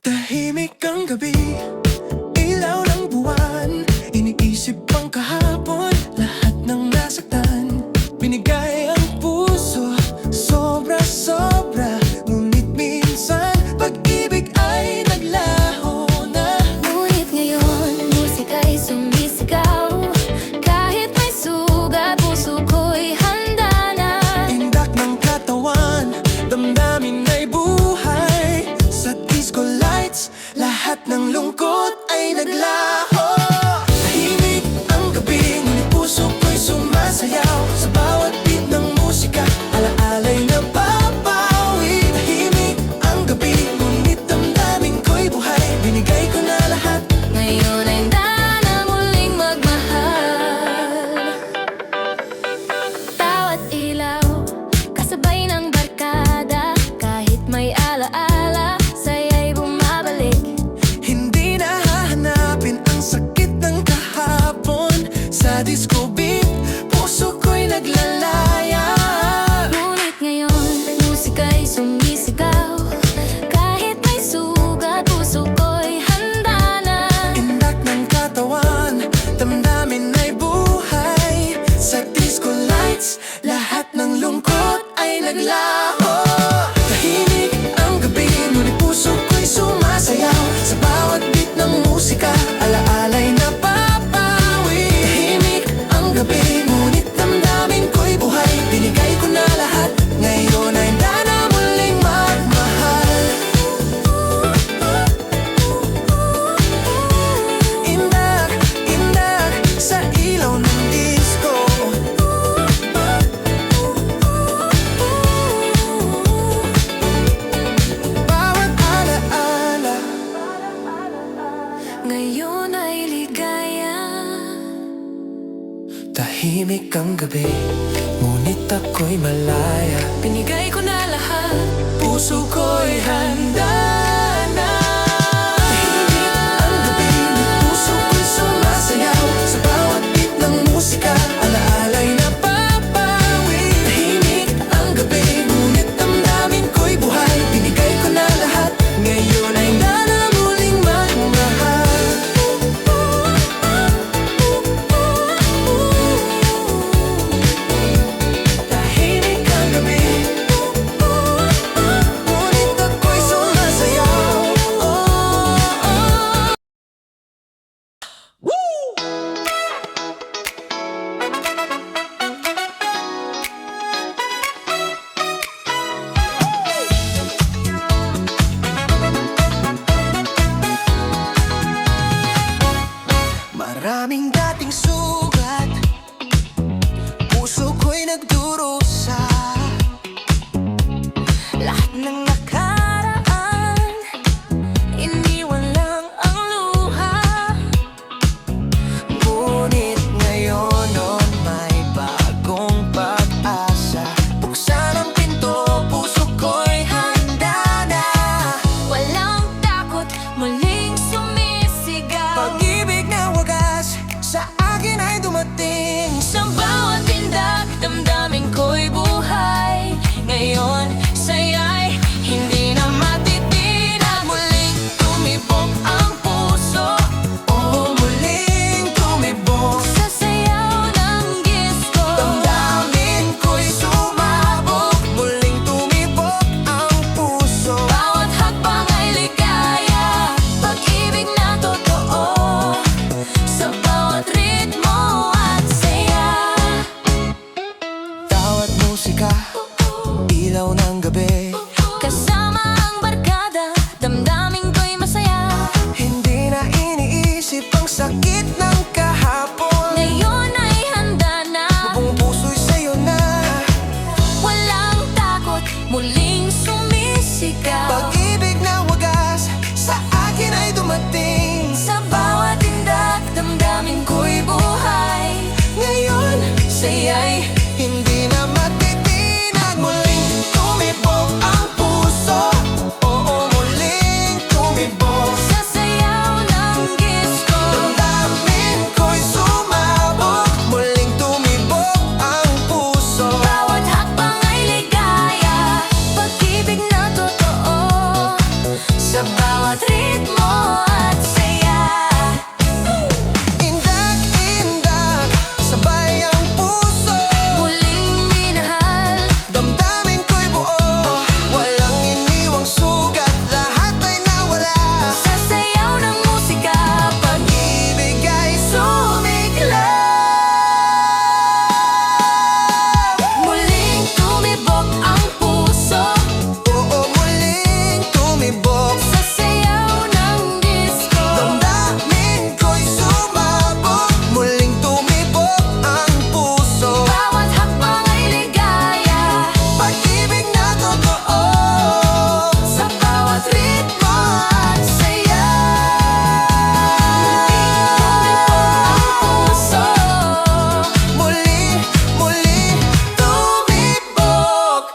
Tahimik ang gabi, ilaw ng buwan. Iniisip ang kahapon, lahat ng nasaktan. Binigay ang puso, sobra-sobra. Ngunit minsan, pag-ibig ay naglaho na. Ngunit ngayon, musika'y sumisigaw. Kahit may sugat, puso ko'y handa na. Indak ng katawan, damdamin ay buhay. Sa disco lights, lahat ng lungkot ay naglaho. Tahimik ang gabi, ngunit puso ko'y sumasayaw. Sa bawat beat ng musika, alaala'y napapawi. Tahimik ang gabi, ngunit damdamin ko'y buhay. Binigay ko na lahat. Ngayon ay handa na muling magmahal. Bawat ilaw, kasabay ng barkada. Kahit may alaala, saya'y bumabalik. Hindi na hahanapin ang sakit ng kahapon. Sa disco beat, puso ko'y naglalaya. Ngunit ngayon, musika'y sumisigaw. Kahit may sugat, puso ko'y handa na. Indak ng katawan, damdamin ay buhay. Sa disco lights, lahat ng lungkot ay naglaho. Tahimik ang gabi, ngunit puso ko'y sumasayaw. Sa bawat beat ng musika, alaala'y napapawi. Tahimik ang gabi, ngunit damdamin ko'y buhay. Binigay ko na lahat, ngayon ay handa na muling magmahal. Indak, indak sa ilaw ng disco. Bawat alaala Ngayon ay ligaya. tahimik ang gabi, ngunit ako'y malaya. Binigay ko na lahat. Puso ko'y handa na. Tahimik ang gabi, ngunit puso ko'y sumasayaw. Sa bawat beat ng musika, alaala'y napapawi. Tahimik ang gabi, ngunit damdamin ko'y buhay. Binigay ko na lahat, ngayon ay handa na muling magmahal. Tahimik ang gabi, ngunit ako'y sumasayaw. bawat ritmo at saya. Indak-indak, sabay ang puso, Muling minahal, damdamin ko'y buo. Walang iniwang sugat, lahat ay nawala. sa sayaw ng musika, Pag-ibig ay sumiklab. muling tumibok ang puso, Oo, muling tumibok, sa sayaw ng disco. damdamin ko'y sumabog. Muling tumibok ang puso, Bawat hakbang ay ligaya, pag-ibig na totoo, sa bawat ritmo at saya. Tumibok ang puso, muli, muli tumibok.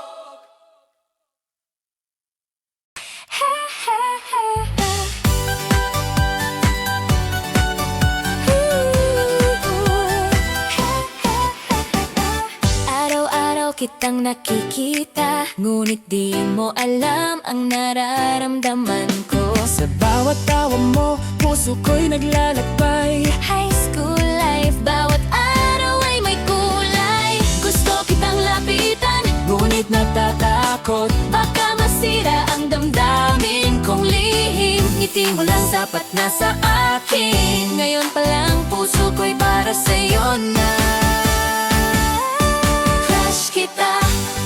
Araw-araw kitang nakikita, ngunit di mo alam ang nararamdaman ko. Sa bawat tawa mo, puso ko'y naglalakbay. High school life, bawat araw ay may kulay. Gusto kitang lapitan, Ngunit natatakot, baka masira ang damdamin kong lihim. Ngiti mo lang sapat na sa akin. Ngayon pa lang puso ko'y para sa'yo na. Crush kita,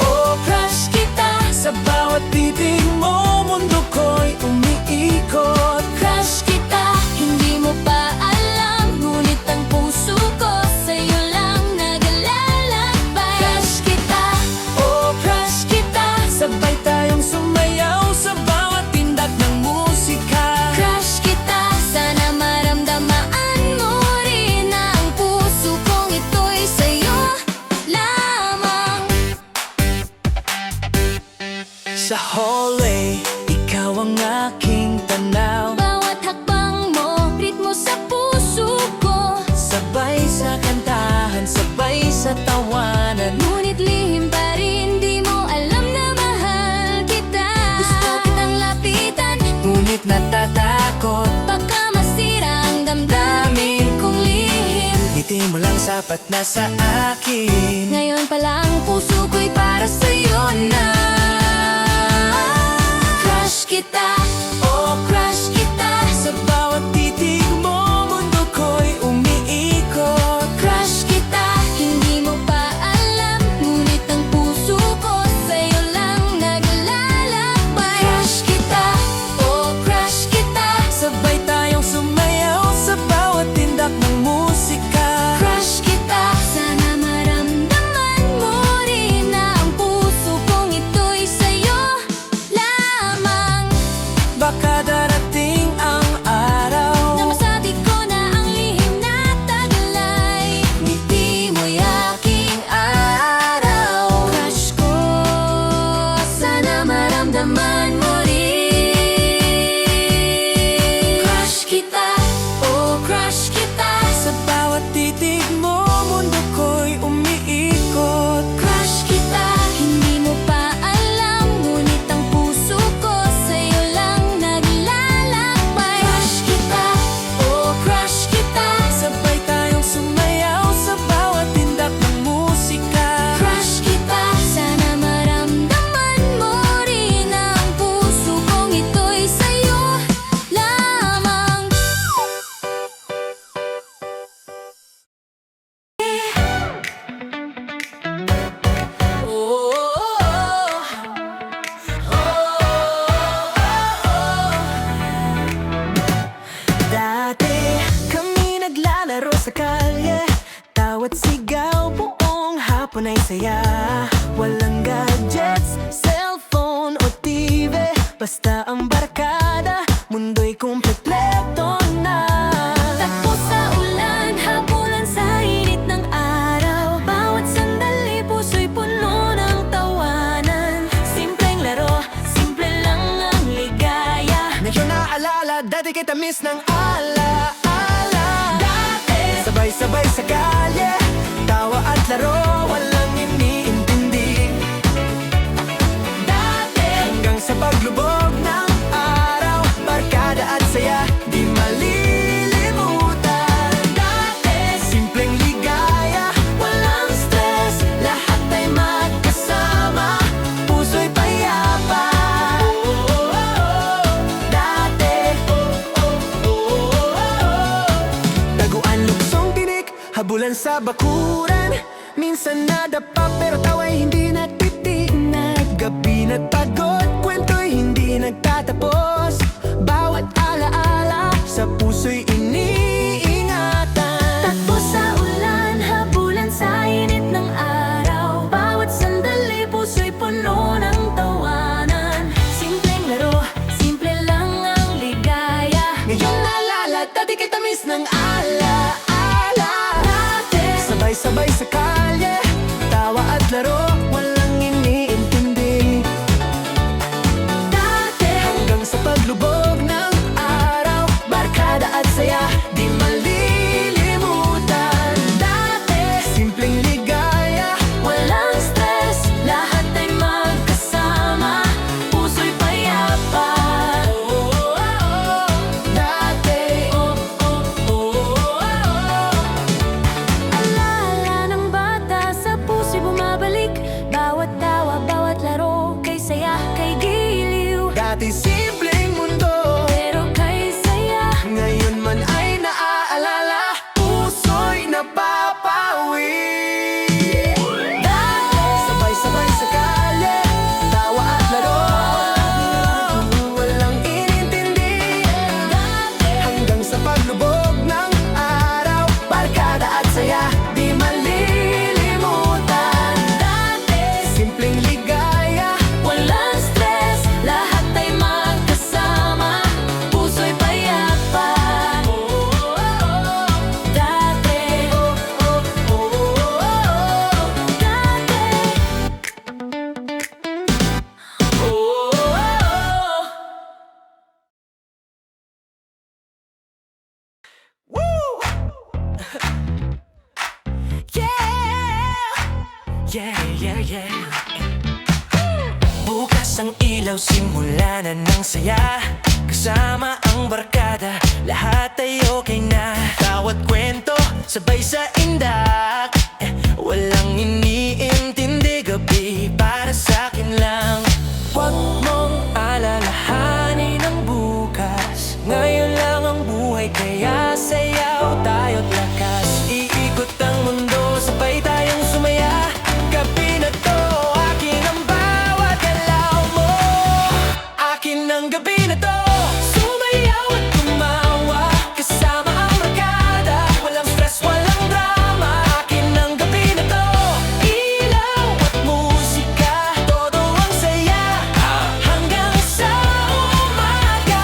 oh crush kita, sa bawat titig mo, mundo ko'y umiikot. crush kita. Hindi mo pa alam, ngunit ang puso ko sa'yo lang naglalakbay. Crush kita, oh crush kita, Sabay tayong sumayaw sa bawat tindak ng musika. crush kita. Sana maramdaman mo rin na ang puso kong ito'y sa'yo lamang. Sa hallway, ikaw ang aking tanaw. Bawat hakbang mo, ritmo sa puso ko. Sabay sa kantahan, sabay sa tawanan. Ngunit lihim pa rin, di mo alam na mahal kita. Gusto kitang lapitan, Ngunit natatakot, baka masira ang damdamin kong lihim. ngiti mo lang sapat na sa akin. Ngayon pa lang puso ko'y para sa'yo na. Crush kita, oh crush kita, Sa bawat titig mo, mundo ko'y umiikot. crush kita. Hindi mo pa alam, ngunit ang puso ko sa'yo lang naglalakbay. Crush kita, oh crush kita, Sabay tayong sumayaw sa bawat tindak ng musika. crush kita. Sana maramdaman mo rin na ang puso kong ito'y sa'yo lamang. Baka darating ang araw, Na masabi ko na ang lihim na taglay. Ngiti mo'y aking araw. Crush ko, sana maramdaman mo rin. Crush kita, oh crush kita, sa bawat titig mo, mundo ko'y umiikot. crush kita. Hindi mo pa alam, ngunit ang puso ko sa'yo lang naglalakbay. Crush kita, oh crush kita, Sabay tayong sumayaw sa bawat tindak ng musika. crush kita. Sana maramdaman mo rin na ang puso kong ito'y sa'yo lamang. Dati kami naglalaro sa kalye, tawat sigaw buong hapon ay saya. Walang gadgets, cellphone o TV, basta ang barkada, mundo'y kumpleto na. Takbo sa ulan, habulan sa init ng araw. Bawat sandali, puso'y puno ng tawanan. Simpleng laro, simple lang ang ligaya. Ngayon naalala, dati kita miss ng ala-ala. Dati, Sabay-sabay sa kalye, tawa at laro, walang iniintindi. dati, Hanggang sa paglubog ng araw, barkada Ulan sa bakuran, minsan nadapa pero tawa'y hindi natitinag. Gabi na't pagod, kwento'y hindi nagtatapos. Bawat alaala sa puso'y iniingatan. Takbo sa ulan, habulan sa init ng araw. Bawat sandali, puso'y puno ng tawanan. Simpleng laro, simple lang ang ligaya. Ngayon nalalata, di kita miss ng alaala. Sabay-sabay sa kalye, tawa at laro, walang iniintindi. Hanggang sa paglubog ng araw, barkada at saya, di malilimutan. Simpleng ligaya, Walang stress, lahat ay magkasama. Puso'y payapa. dati. Alaala ng bata sa puso'y bumabalik. Bawat tawa, bawat laro, kay saya, kay giliw. Dati simpleng mundo, Pero kay saya, ngayon man ay naaalala, puso'y napapawi. Sabay-sabay sa kalye, tawa at laro, walang inintindi. Hanggang sa paglubog ng araw, barkada at saya, di malilimutan. Simpleng ligaya, walang stress, lahat ay magkasama. Puso'y payapa. Dati, yeah. Bukas ang ilaw, simula na ng saya. Kasama ang barkada, lahat ay okay na. Bawat kwento, sabay sa indak. Walang iniintindi, gabi para sa'kin lang. Huwag mong alalahanin ang bukas, ngayon lang ang buhay, kaya sayaw tayo't lakas. Iikot ang mundo, sabay tayong sumaya. Gabi na to, akin ang bawat galaw mo. Akin ang gabi na to, sumayaw at tumawa. Kasama ang barkada, walang stress, walang drama. Akin ang gabi na to, ilaw at musika, todo ang saya, hanggang sa umaga.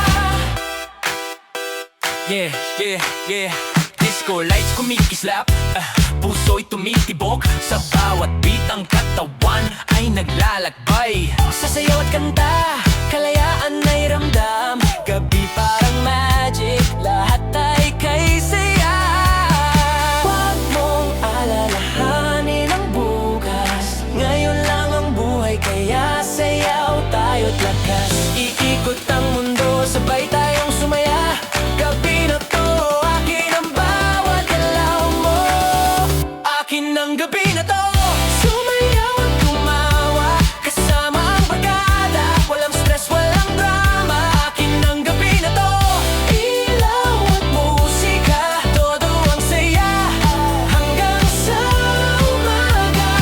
Yeah. Disco lights kumikislap, puso'y tumitibok. Sa bawat beat ang katawan ay naglalakbay. Sasayaw at kanta, kalayaan ay ramdam. Gabi parang magic, lahat ay kay saya. Huwag mong alalahanin ang bukas, ngayon lang ang buhay, kaya sayaw tayo't lakas. Iikot ang mundo, sabay tayong sumaya. Gabi na to, akin ang bawat galaw mo. Akin ang gabi na to, sumayaw at tumawa. Kasama ang barkada, walang stress, walang drama. Akin ang gabi na to, ilaw at musika, todo ang saya, hanggang sa umaga.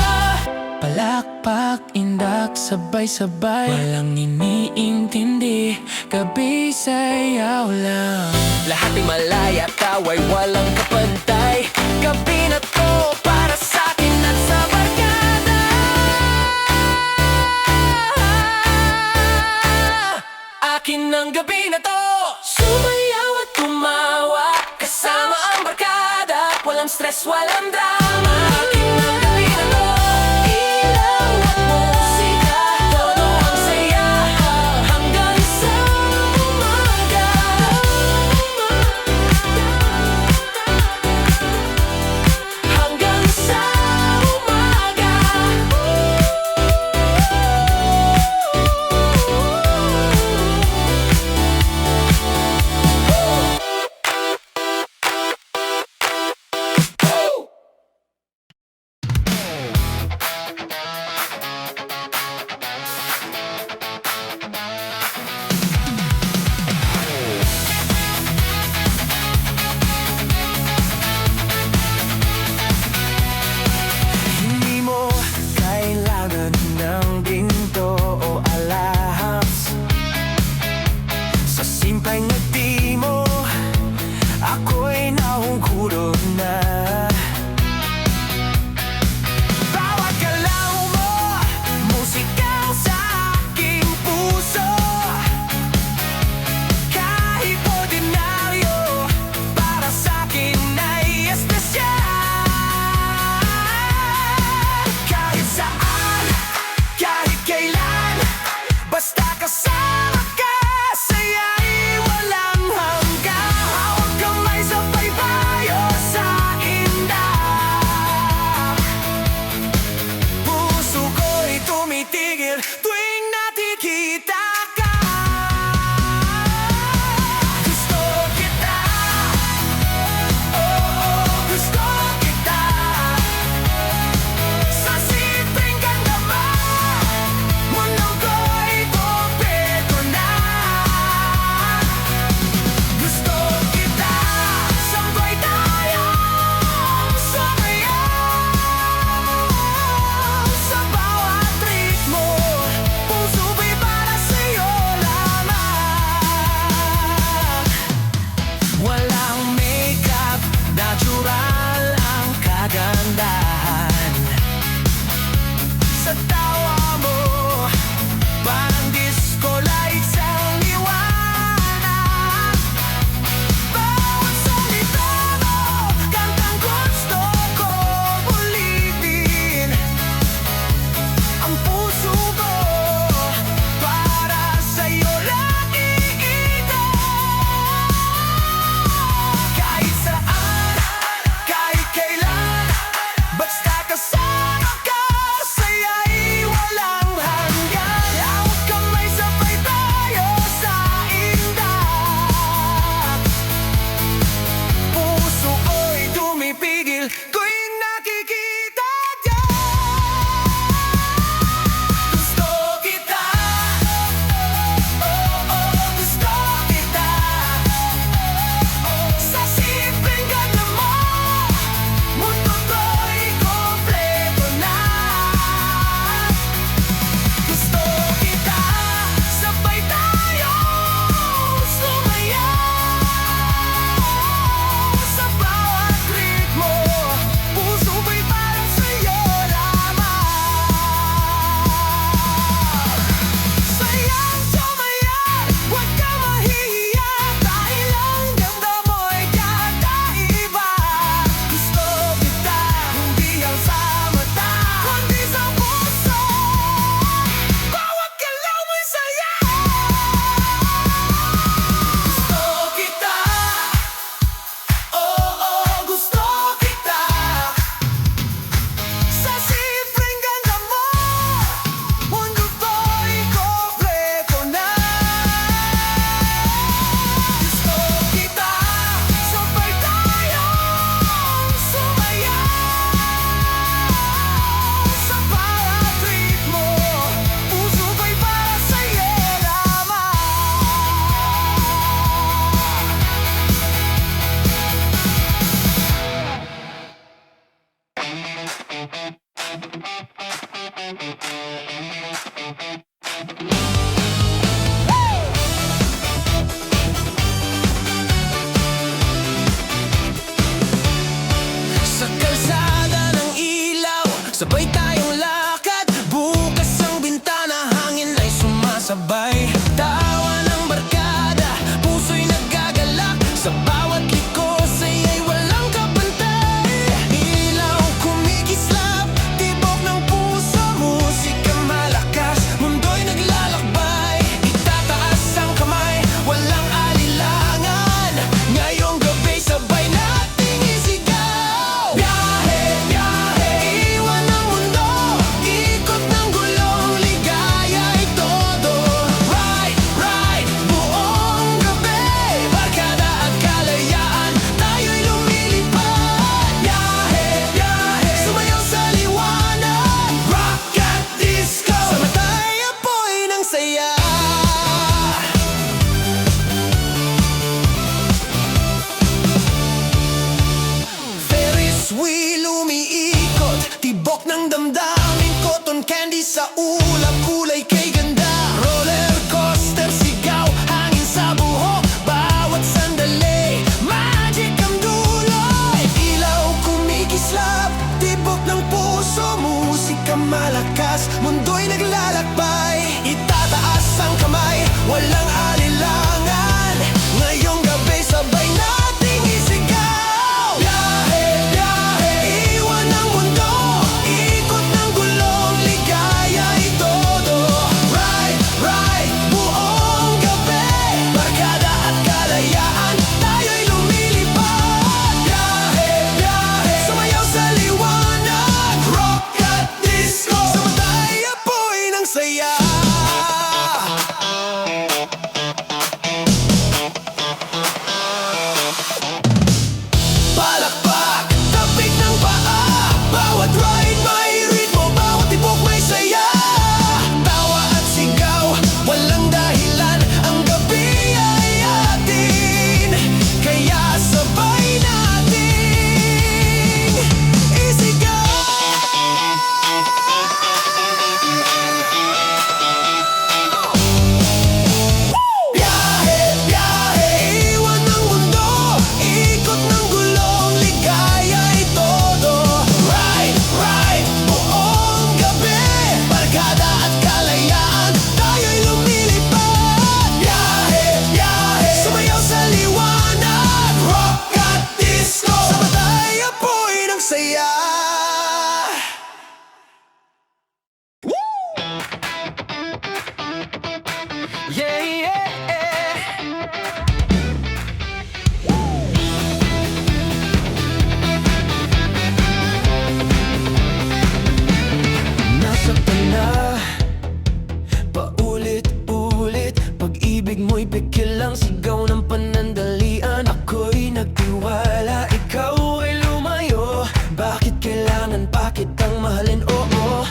Palakpak, indak, sabay-sabay, walang iniintindi, gabi sayaw lang. Lahat ay malaya, tawa'y walang kapantay. Gabi na to, para sa'kin at sa barkada. Akin ang gabi na to, sumayaw at tumawa. Kasama ang barkada, walang stress, walang drama. Akin ang gabi na to, ilaw at musika, todo ang saya, hanggang sa umaga. Hanggang sa umaga. Sabay tayong lakad, bukas ang bintana, hangin ay sumasabay. Tawa ng barkada, puso'y nagagalak, sa bawat liko saya'y walang kapantay. Ilaw kumikislap, tibok ng puso, musika malakas, mundo'y naglalakbay. Itataas ang kamay, walang alilangan, ngayong gabi sabay nating isigaw. Biyahe, biyahe, iwan ang mundo, ikot ng gulong, ligaya'y todo. Ride, ride, buong gabi, barkada at kalayaan, tayo'y lumilipad. Biyahe, biyahe, sumayaw sa liwanag, rock at disco, sama tayo apoy ng saya. Ferris wheel umiikot, tibok ng damdamin, cotton candy sa ulap, kulay kay ganda. Roller coaster, sigaw, hangin sa buhok, bawat sandali, magic ang duloy. Ilaw kumikislap, tibok ng puso, musika malakas, mundo'y naglalakbay. Itataas ang kamay, walang alilangan, ngayong gabi sabay nating isigaw. Biyahe, biyahe, iwan ang mundo, ikot ng gulong, ligaya'y todo. Ride, ride, buong gabi, barkada at kalayaan, tayo'y lumilipad. Biyahe, biyahe, sumayaw sa liwanag, rock at disco, sama tayo apoy ng saya. Palakpak, tapik ng paa, bawat ride may ritmo, bawat tibok may saya. Tawa at sigaw, walang dahilan, ang gabi ay atin, kaya sabay nating isigaw. Biyahe, biyahe, iwan ang mundo, ikot ng gulong, ligaya'y todo. Ride, ride, buong gabi, barkada at kalayaan, tayo'y lumilipad. Biyahe, biyahe, sumayaw sa liwanag, rock at disco, sama tayo apoy ng saya. Yeah, yeah. Nasaktan na, paulit-ulit, pag-ibig mo'y pikil lang, sigaw ng panandalian. Ako'y nagtiwala, ikaw ay lumayo, bakit kailangan pa kitang mahalin? Oo,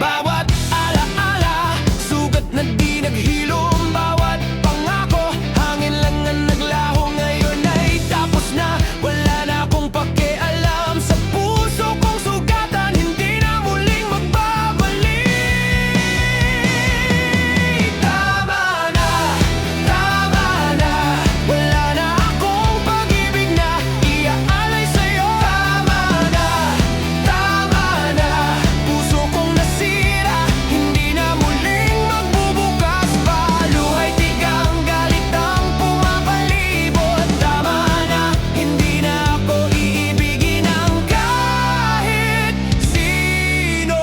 bawat alaala, sugat na di naghilom, bawat pangako, hangin lang ang naglaho, ngayon ay tapos na, wala na akong pakialam sa puso kong sugatan, hindi na muling magbabalik. Tama na, wala na akong pag-ibig na iaalay sa'yo. Tama na, puso kong nasira, hindi na muling magbubukas pa, luhay tigang galit ang pumapalibot. Tama na, hindi na ako iibigin ng kahit sino.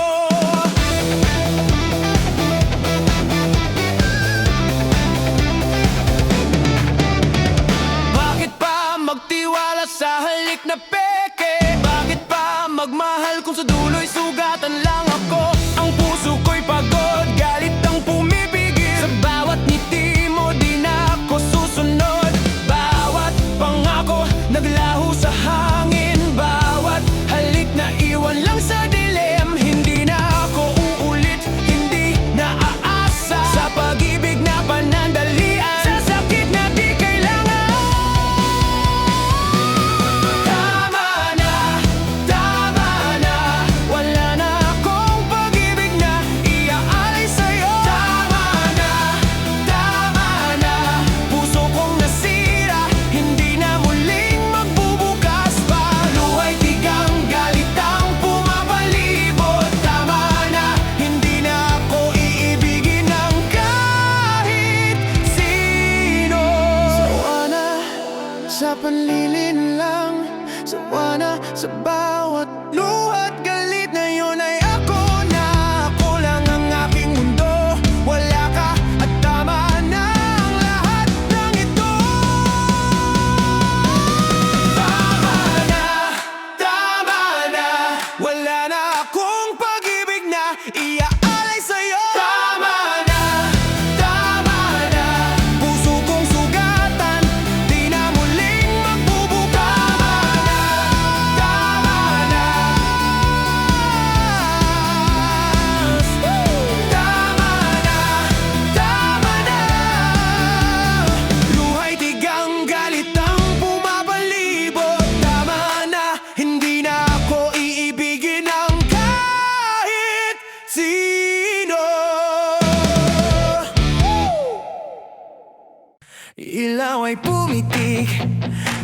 Bakit pa magtiwala sa halik na peke? Bakit pa magmahal kung sa dulo'y sugatan lang ako? Ang puso ko'y pagod, galit ang pumipigil, sa bawat ngiti mo di na ako susunod. Bawat pangako naglaho sa hangin, bawat halik na iwan lang sa dilim. Hindi na ako uulit, hindi na aasa sa pag-ibig na panandalian, sa sakit na di kailangan. Tama sa panlilin lang, sawa na sa bawat luha't galit. Ngayon ay ako na, ako lang ang aking mundo. Wala ka at tama na ang lahat ng ito. Tama na, wala na akong pag-ibig na iaalay sa'yo. Tama na, puso kong sugatan, di na muling magbubukas. Tama na, luha'y tigang galit ang pumapalibot. Tama na, hindi na ako iibigin ng kahit sino. Ilaw ay pumitik,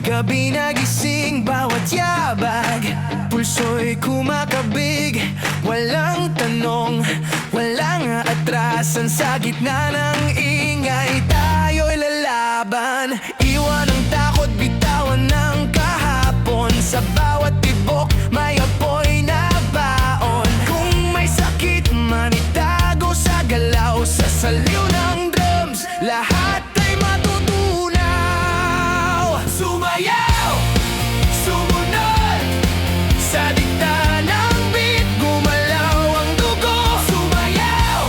gabi nagising, bawat yabag, pulso'y kumakabig. Walang tanong, walang atrasan, sa gitna ng ingay tayo'y lalaban. Iwan ang takot, bitawan ng kahapon, sa bawat tibok may apoy na baon. Kung may sakit man itago sa galaw, sa saliw ng drums lahat ay matutunaw. Sumayaw, sumunod sa dikta ng beat, gumalaw ang dugo. Sumayaw,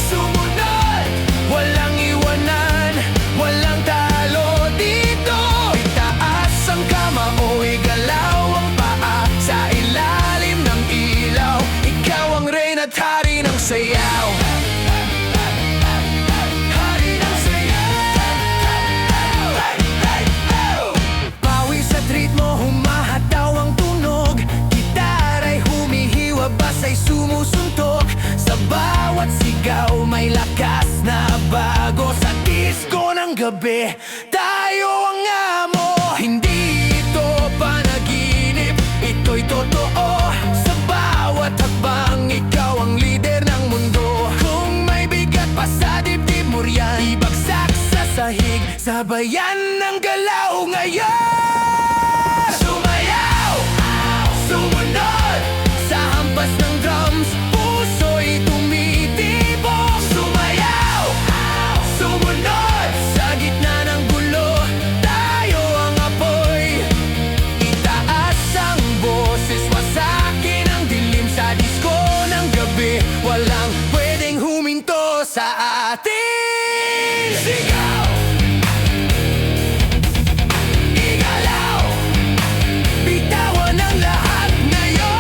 sumunod, walang iwanan, walang talo dito. Itaas ang kamao, igalaw ang paa, sa ilalim ng ilaw, ikaw ang reyna at hari ng sayaw. Hari ng sayaw. Pawis at ritmo, humahataw ang tunog. Gitaray humihiwa, basa'y sumusuntok. Sa bawat sigaw may lakas na bago. Sa disco ng gabi, tayo ang amo. Hindi ito panaginip, ito'y totoo. Sa bawat hakbang, ikaw ang lider ng mundo. Kung may bigat pa sa dibdib mo riyan, ibagsak sa sahig, sabayan ng galaw ngayon. Sumayaw, sumunod sa hampas ng drums, puso'y tumitibok. Sumayaw, sumunod sa gitna ng gulo, tayo ang apoy. Itaas ang boses, wasakin ang dilim, sa disko ng gabi, walang pwedeng huminto sa atin. Sigaw, igalaw, bitawan ang lahat ngayon.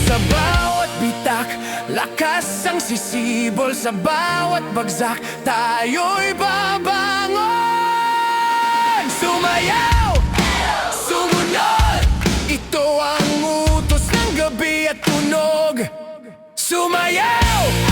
Sa bawat bitak, lakas ang sisibol. Sa bawat bagsak, tayo'y babangon. Sumayaw, sumunod, ito ang utos ng gabi at tunog. Sumayaw,